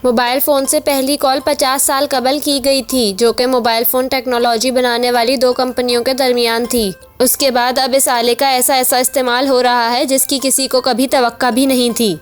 Mobile phone से पहली call 50 साल कबल की गई थी, जो कि मोबाइल फ़ोन टेक्नोलॉजी बनाने वाली दो कंपनियों के दरमियान थी। उसके बाद अब इस आले का ऐसा इस्तेमाल हो रहा है जिसकी किसी को कभी तवक्का भी नहीं थी।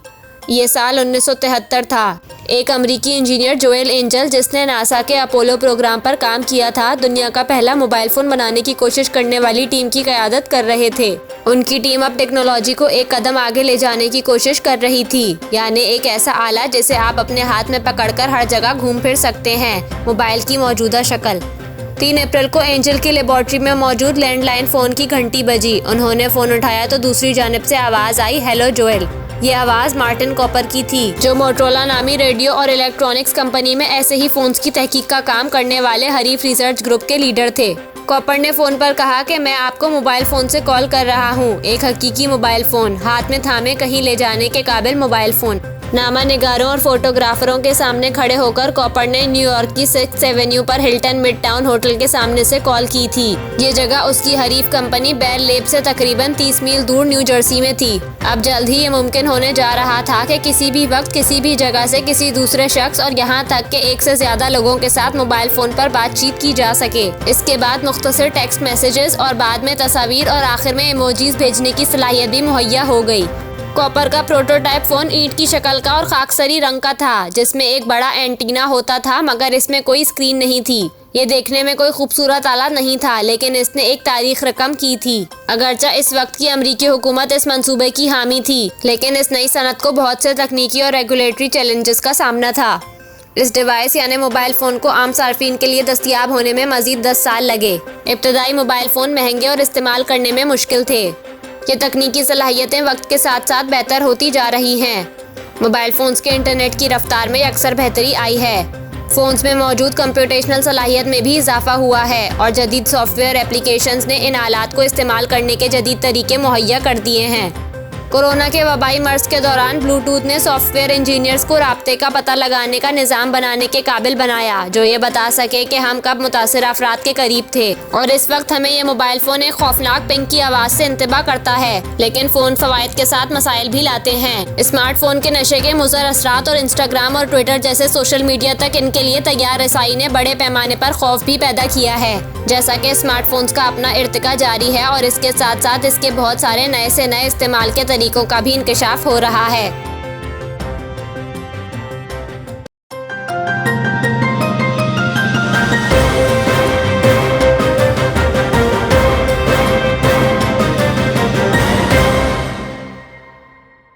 ये साल 1973 था। एक अमेरिकी इंजीनियर जोएल एंजल, जिसने नासा के अपोलो प्रोग्राम पर काम किया था, दुनिया का पहला मोबाइल फ़ोन बनाने की कोशिश करने वाली टीम की क़यादत कर रहे थे। उनकी टीम अब टेक्नोलॉजी को एक कदम आगे ले जाने की कोशिश कर रही थी, यानी एक ऐसा आला जिसे आप अपने हाथ में पकड़कर हर जगह घूम फिर सकते हैं, मोबाइल की मौजूदा शक्ल। 3 अप्रैल को एंजल की लेबोरेटरी में मौजूद लैंडलाइन फ़ोन की घंटी बजी। उन्होंने फ़ोन उठाया तो दूसरी जानिब से आवाज़ आई, हेलो जोएल। ये आवाज़ मार्टिन कॉपर की थी, जो मोटरोला नामी रेडियो और इलेक्ट्रॉनिक्स कंपनी में ऐसे ही फ़ोन्स की तहकीक का काम करने वाले हरीफ रिसर्च ग्रुप के लीडर थे। कॉपर ने फ़ोन पर कहा कि मैं आपको मोबाइल फ़ोन से कॉल कर रहा हूँ, एक हकीकी मोबाइल फ़ोन, हाथ में थामे कहीं ले जाने के काबिल मोबाइल फ़ोन। नामा निगारों और फोटोग्राफरों के सामने खड़े होकर कॉपर ने न्यूयॉर्क की 6th एवेन्यू पर हिल्टन मिडटाउन होटल के सामने से कॉल की थी। ये जगह उसकी हरीफ कंपनी बेल लैब से तकरीबन 30 मील दूर न्यू जर्सी में थी। अब जल्द ही ये मुमकिन होने जा रहा था कि किसी भी वक्त किसी भी जगह से किसी दूसरे शख्स और यहाँ तक के एक से ज्यादा लोगों के साथ मोबाइल फ़ोन पर बातचीत की जा सके। इसके बाद मुख्तसर टेक्स्ट मैसेजेस और बाद में तस्वीर और आखिर में इमोजीज भेजने की सलाहियत भी मुहैया हो गई। कॉपर का प्रोटोटाइप फ़ोन ईंट की शक्ल का और खाकसरी रंग का था, जिसमें एक बड़ा एंटीना होता था, मगर इसमें कोई स्क्रीन नहीं थी। ये देखने में कोई खूबसूरत आला नहीं था, लेकिन इसने एक तारीख रकम की थी। अगरचे इस वक्त की अमरीकी हुकूमत इस मंसूबे की हामी थी, लेकिन इस नई सनत को बहुत से तकनीकी और रेगुलेटरी चैलेंजेस का सामना था। इस डिवाइस यानी मोबाइल फ़ोन को आम सार्फिन के लिए दस्तयाब होने में मजीद 10 साल लगे। इब्तदाई मोबाइल फ़ोन महंगे और इस्तेमाल करने में मुश्किल थे। ये तकनीकी सलाहियतें वक्त के साथ साथ बेहतर होती जा रही हैं। मोबाइल फ़ोन्स के इंटरनेट की रफ्तार में अक्सर बेहतरी आई है। फ़ोन्स में मौजूद कंप्यूटेशनल सलाहियत में भी इजाफा हुआ है और जदीद सॉफ्टवेयर एप्लीकेशंस ने इन आलात को इस्तेमाल करने के जदीद तरीके मुहैया कर दिए हैं। कोरोना के वबाई मर्ज के दौरान ब्लूटूथ ने सॉफ्टवेयर इंजीनियर्स को राब्ते का पता लगाने का निज़ाम बनाने के काबिल बनाया, जो ये बता सके कि हम कब मुतासिर अफराद के करीब थे। और इस वक्त हमें ये मोबाइल फ़ोन एक खौफनाक पिंग की आवाज़ से इंतबा करता है, लेकिन फ़ोन फ़वाइद के साथ मसाइल भी लाते हैं। स्मार्टफोन के नशे के मुज़र असरात और इंस्टाग्राम और ट्विटर जैसे सोशल मीडिया तक इनके लिए तैयार रसाई ने बड़े पैमाने पर खौफ भी पैदा किया है। जैसा कि स्मार्टफोन्स का अपना इर्तिका जारी है और इसके साथ साथ इसके बहुत सारे नए से नए इस्तेमाल के तरीकों का भी इंकशाफ हो रहा है।